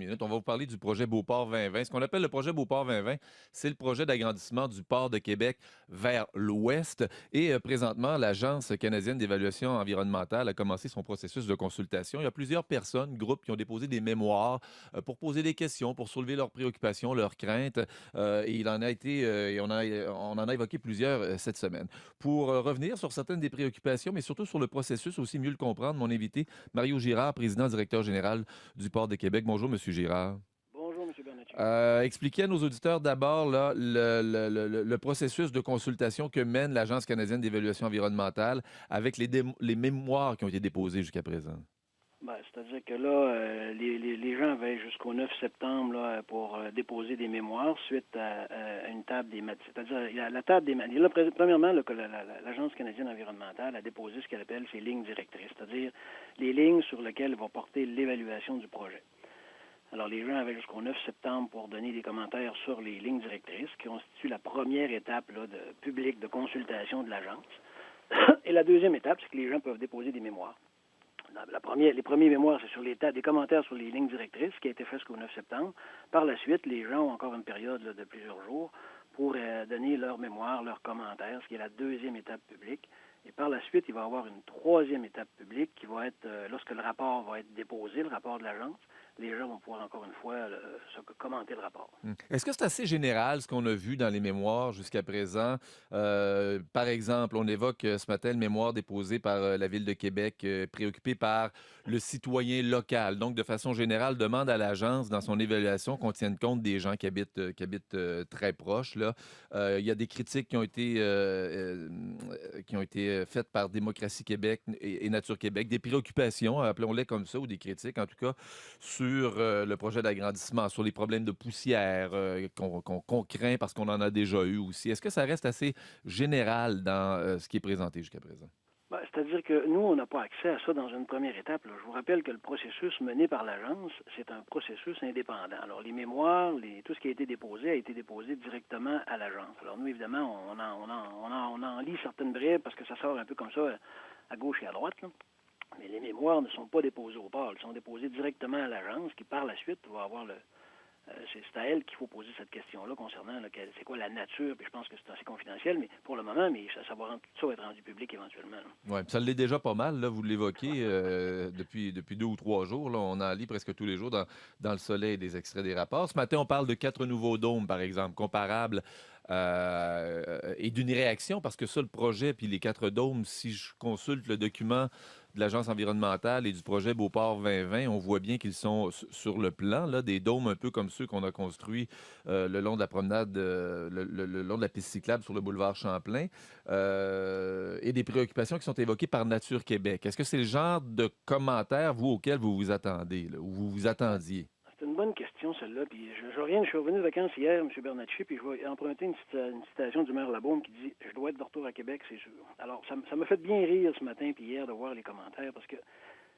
minutes. On va vous parler du projet Beauport 2020. Ce qu'on appelle le projet Beauport 2020, c'est le projet d'agrandissement du port de Québec vers l'ouest. Et présentement, l'Agence canadienne d'évaluation environnementale a commencé son processus de consultation. Il y a plusieurs personnes, groupes qui ont déposé des mémoires pour poser des questions, pour soulever leurs préoccupations, leurs craintes. Et il en a été, on en a évoqué plusieurs cette semaine. Pour revenir sur certaines des préoccupations, mais surtout sur le processus, aussi mieux le comprendre, mon invité, Mario Girard, président directeur général du Port de Québec. Bonjour, Monsieur Girard. Bonjour, M. Bernatchez. Expliquez à nos auditeurs d'abord là, le processus de consultation que mène l'Agence canadienne d'évaluation environnementale avec les mémoires qui ont été déposées jusqu'à présent. C'est-à-dire que là, les gens avaient jusqu'au 9 septembre là, pour déposer des mémoires suite à une table des matières. C'est-à-dire, il y a la table des matières. Premièrement, là, que l'Agence canadienne environnementale a déposé ce qu'elle appelle ses lignes directrices, c'est-à-dire les lignes sur lesquelles va porter l'évaluation du projet. Alors, les gens avaient jusqu'au 9 septembre pour donner des commentaires sur les lignes directrices, qui constituent la première étape là, publique de consultation de l'Agence. Et la deuxième étape, c'est que les gens peuvent déposer des mémoires. Les premiers mémoires, c'est sur des commentaires sur les lignes directrices, qui a été fait jusqu'au 9 septembre. Par la suite, les gens ont encore une période là, de plusieurs jours pour donner leurs mémoires, leurs commentaires, ce qui est la deuxième étape publique. Et par la suite, il va y avoir une troisième étape publique qui va être, lorsque le rapport va être déposé, le rapport de l'agence, les gens vont pouvoir encore une fois commenter le rapport. Est-ce que c'est assez général ce qu'on a vu dans les mémoires jusqu'à présent? Par exemple, on évoque ce matin le mémoire déposé par la Ville de Québec, préoccupée par le citoyen local. Donc, de façon générale, demande à l'agence, dans son évaluation, qu'on tienne compte des gens qui habitent très proches. Là. Il y a des critiques qui ont été faites par Démocratie Québec et Nature Québec, des préoccupations, appelons-les comme ça, ou des critiques en tout cas, sur le projet d'agrandissement, sur les problèmes de poussière qu'on craint parce qu'on en a déjà eu aussi. Est-ce que ça reste assez général dans ce qui est présenté jusqu'à présent? C'est-à-dire que nous, on n'a pas accès à ça dans une première étape. Là. Je vous rappelle que le processus mené par l'agence, c'est un processus indépendant. Alors, les mémoires, tout ce qui a été déposé directement à l'agence. Alors, nous, évidemment, on en lit certaines brèves parce que ça sort un peu comme ça à gauche et à droite. Là. Mais les mémoires ne sont pas déposées au port. Elles sont déposées directement à l'agence qui, par la suite, va avoir c'est à elle qu'il faut poser cette question-là concernant c'est quoi la nature, puis je pense que c'est assez confidentiel, mais pour le moment, mais tout ça va être rendu public éventuellement. Oui, ça l'est déjà pas mal, là, vous l'évoquez depuis 2 ou 3 jours. Là, on en lit presque tous les jours dans le soleil des extraits des rapports. Ce matin, on parle de 4 nouveaux dômes, par exemple, comparables et d'une réaction, parce que ça, le projet, puis les 4 dômes, si je consulte le document de l'Agence environnementale et du projet Beauport 2020, on voit bien qu'ils sont sur le plan, là, des dômes un peu comme ceux qu'on a construits le long de la promenade, le long de la piste cyclable sur le boulevard Champlain, et des préoccupations qui sont évoquées par Nature Québec. Est-ce que c'est le genre de commentaires, vous, auxquels vous vous attendez, là, ou vous vous attendiez? C'est une bonne question, celle-là. Puis je suis revenu de vacances hier, M. Bernatchez, puis je vais emprunter une citation du maire Labaume qui dit « Je dois être de retour à Québec, c'est sûr ». Alors, ça m'a fait bien rire ce matin puis hier de voir les commentaires, parce que,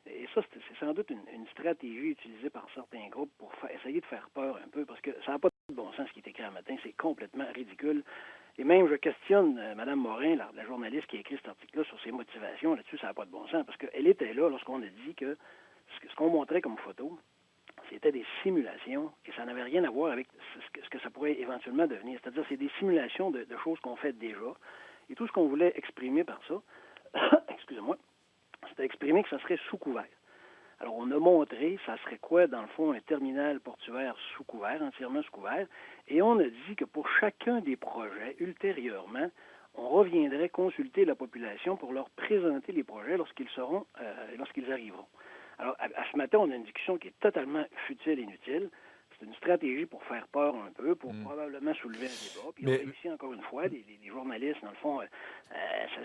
et ça, c'est sans doute une stratégie utilisée par certains groupes pour essayer de faire peur un peu, parce que ça n'a pas de bon sens ce qui est écrit un matin, c'est complètement ridicule. Et même, je questionne Mme Morin, la journaliste qui a écrit cet article-là, sur ses motivations là-dessus, ça n'a pas de bon sens, parce qu'elle était là lorsqu'on a dit que ce qu'on montrait comme photo, c'était des simulations et ça n'avait rien à voir avec ce que ça pourrait éventuellement devenir. C'est-à-dire, c'est des simulations de choses qu'on fait déjà. Et tout ce qu'on voulait exprimer par ça, excusez-moi, c'était exprimer que ça serait sous couvert. Alors, on a montré, ça serait quoi, dans le fond, un terminal portuaire sous couvert, entièrement sous couvert, et on a dit que pour chacun des projets, ultérieurement, on reviendrait consulter la population pour leur présenter les projets lorsqu'ils arriveront. Alors, à ce matin, on a une discussion qui est totalement futile et inutile. C'est une stratégie pour faire peur un peu, pour Hmm. probablement soulever un débat. Puis on Mais réussit encore une fois, les journalistes, dans le fond,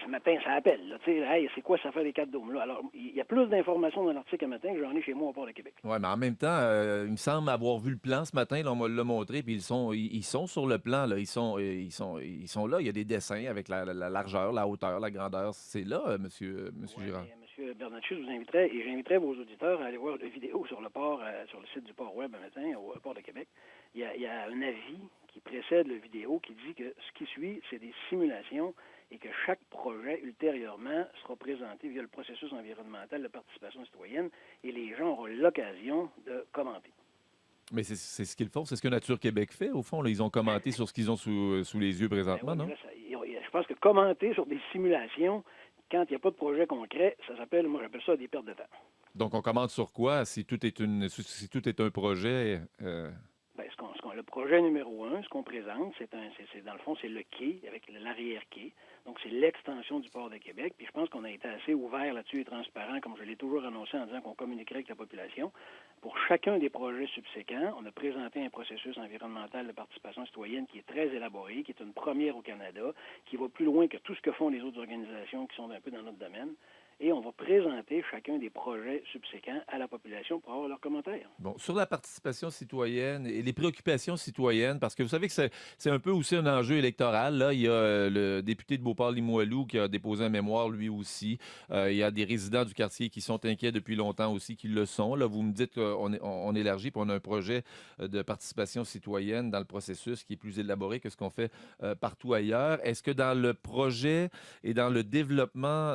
ce matin, ça appelle. Là, hey, c'est quoi ça fait les 4 dômes-là? Alors, il y a plus d'informations dans l'article un matin que j'en ai chez moi au Port de Québec. ouais, mais en même temps, il me semble avoir vu le plan ce matin, là, on me l'a montré, puis ils sont sur le plan, là, ils sont là. Il y a des dessins avec la largeur, la hauteur, la grandeur. C'est là, monsieur Oui, Girard. mais M. Bernatchez, je vous inviterais, et j'inviterais vos auditeurs à aller voir la vidéo sur le port, sur le site du port web un matin, au Port de Québec. Il y a un avis qui précède la vidéo qui dit que ce qui suit, c'est des simulations et que chaque projet, ultérieurement, sera présenté via le processus environnemental de participation citoyenne et les gens auront l'occasion de commenter. Mais c'est ce qu'ils font, c'est ce que Nature Québec fait, au fond. Là. Ils ont commenté sur ce qu'ils ont sous les yeux Ben présentement, oui, mais non? là, je pense que commenter sur des simulations, quand il n'y a pas de projet concret, ça s'appelle, moi j'appelle ça des pertes de temps. Donc, on commente sur quoi si tout est, si tout est un projet? Ben, le projet numéro un, ce qu'on présente, dans le fond, c'est le quai avec l'arrière-quai. Donc, c'est l'extension du port de Québec. Puis je pense qu'on a été assez ouvert là-dessus et transparent, comme je l'ai toujours annoncé en disant qu'on communiquerait avec la population. Pour chacun des projets subséquents, on a présenté un processus environnemental de participation citoyenne qui est très élaboré, qui est une première au Canada, qui va plus loin que tout ce que font les autres organisations qui sont un peu dans notre domaine. Et on va présenter chacun des projets subséquents à la population pour avoir leurs commentaires. Bon, sur la participation citoyenne et les préoccupations citoyennes, parce que vous savez que c'est un peu aussi un enjeu électoral. Là, il y a le député de Beauport-Limoilou qui a déposé un mémoire lui aussi. Il y a des résidents du quartier qui sont inquiets depuis longtemps aussi, qui le sont. Là, vous me dites qu'on élargit, puis on a un projet de participation citoyenne dans le processus qui est plus élaboré que ce qu'on fait partout ailleurs. Est-ce que dans le projet et dans le développement,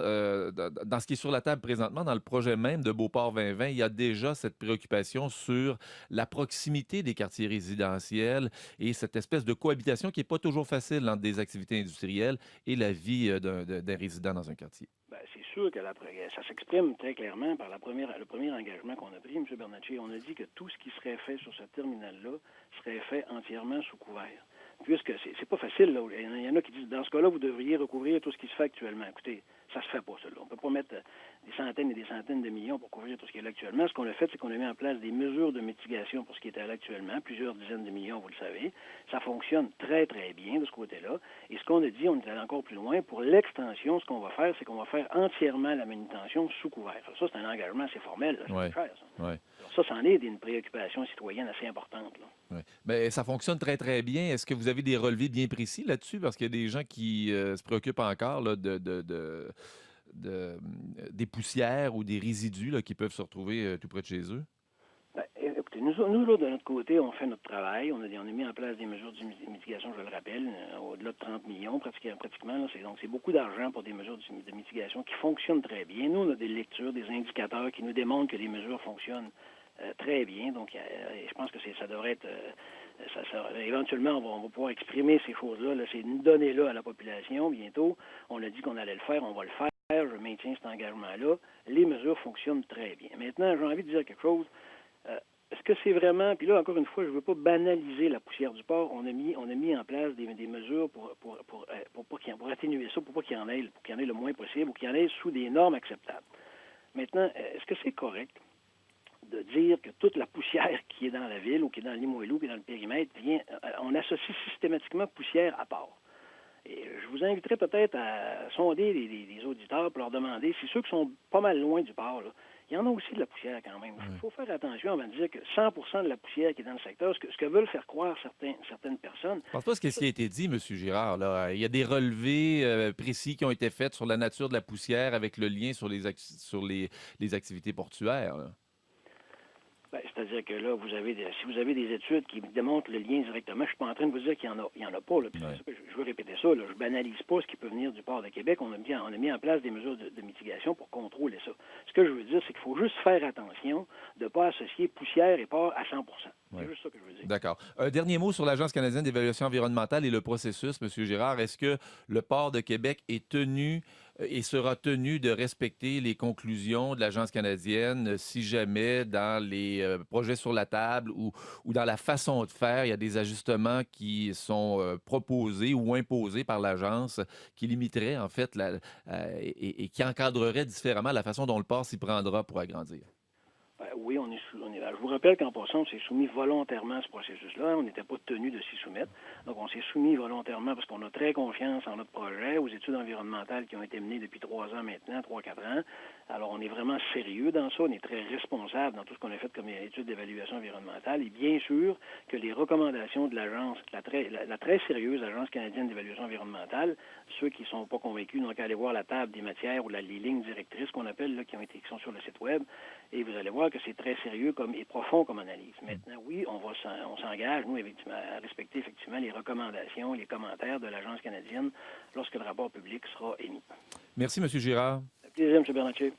dans ce qui est sur la table présentement, dans le projet même de Beauport 2020, il y a déjà cette préoccupation sur la proximité des quartiers résidentiels et cette espèce de cohabitation qui n'est pas toujours facile entre des activités industrielles et la vie d'un résident dans un quartier. Ben, c'est sûr que ça s'exprime très clairement par le premier engagement qu'on a pris, M. Bernatchez. On a dit que tout ce qui serait fait sur ce terminal-là serait fait entièrement sous couvert. Puisque c'est pas facile, là. Il y en a qui disent, dans ce cas-là, vous devriez recouvrir tout ce qui se fait actuellement. Écoutez, ça se fait pas, ça. Là. On peut pas mettre des centaines et des centaines de millions pour couvrir tout ce qui est là actuellement. Ce qu'on a fait, c'est qu'on a mis en place des mesures de mitigation pour ce qui est là actuellement, plusieurs dizaines de millions, vous le savez. Ça fonctionne très, très bien de ce côté-là. Et ce qu'on a dit, on est allé encore plus loin. Pour l'extension, ce qu'on va faire, c'est qu'on va faire entièrement la manutention sous couvert. Alors ça, c'est un engagement assez formel. Là. Oui, C'est cher, ça. oui. Alors ça, c'en est une préoccupation citoyenne assez importante. Là. Ouais. Ben, ça fonctionne très, très bien. Est-ce que vous avez des relevés bien précis là-dessus? Parce qu'il y a des gens qui se préoccupent encore là, des poussières ou des résidus là, qui peuvent se retrouver tout près de chez eux. Ben, écoutez, nous là, de notre côté, on fait notre travail. On a mis en place des mesures de mitigation, je le rappelle, au-delà de 30 millions pratiquement. Là, donc, c'est beaucoup d'argent pour des mesures de mitigation qui fonctionnent très bien. Nous, on a des lectures, des indicateurs qui nous démontrent que les mesures fonctionnent très bien. Donc, je pense que ça devrait être... éventuellement, on va pouvoir exprimer ces choses-là, ces données-là à la population bientôt. On a dit qu'on allait le faire, on va le faire. Je maintiens cet engagement-là. Les mesures fonctionnent très bien. Maintenant, j'ai envie de dire quelque chose. Est-ce que c'est vraiment, puis là, encore une fois, je ne veux pas banaliser la poussière du port. On a mis en place des mesures pour atténuer ça, pour qu'il y en ait le moins possible ou qu'il y en ait sous des normes acceptables. Maintenant, est-ce que c'est correct de dire que toute la poussière qui est dans la ville ou qui est dans Limoilou, qui est dans le périmètre, on associe systématiquement poussière à port? Et je vous inviterai peut-être à sonder les auditeurs pour leur demander si ceux qui sont pas mal loin du port, là, il y en a aussi de la poussière quand même. Il faut faire attention avant de dire que 100% de la poussière qui est dans le secteur, ce que veulent faire croire certaines personnes. Je pense pas ce qui a été dit, M. Girard. Là. Il y a des relevés précis qui ont été faits sur la nature de la poussière avec le lien sur les activités portuaires. Là. Ben, c'est-à-dire que là, si vous avez des études qui démontrent le lien directement, je ne suis pas en train de vous dire qu'il n'y en a pas. Là, ouais. Je veux répéter ça. Là, je ne banalise pas ce qui peut venir du port de Québec. On a mis en place des mesures de mitigation pour contrôler ça. Ce que je veux dire, c'est qu'il faut juste faire attention de ne pas associer poussière et port à 100%. C'est juste ça que je veux dire. D'accord. Un dernier mot sur l'Agence canadienne d'évaluation environnementale et le processus, M. Girard. Est-ce que le port de Québec est tenu et sera tenu de respecter les conclusions de l'Agence canadienne si jamais dans les projets sur la table ou dans la façon de faire, il y a des ajustements qui sont proposés ou imposés par l'Agence qui limiteraient en fait et qui encadreraient différemment la façon dont le port s'y prendra pour agrandir? Oui, je vous rappelle qu'en passant, on s'est soumis volontairement à ce processus-là. On n'était pas tenu de s'y soumettre. Donc, on s'est soumis volontairement parce qu'on a très confiance en notre projet, aux études environnementales qui ont été menées depuis 3 ans maintenant, 3-4 ans. Alors, on est vraiment sérieux dans ça. On est très responsable dans tout ce qu'on a fait comme études d'évaluation environnementale. Et bien sûr que les recommandations de l'agence, la très sérieuse Agence canadienne d'évaluation environnementale, ceux qui ne sont pas convaincus n'ont qu'à aller voir la table des matières ou les lignes directrices qu'on appelle, là, qui sont sur le site web. Et vous allez voir que c'est très sérieux et profond comme analyse. Maintenant, oui, on s'engage, nous, à respecter effectivement les recommandations, les commentaires de l'Agence canadienne lorsque le rapport public sera émis. Merci, M. Girard. Plaisir, M. Bernatchez.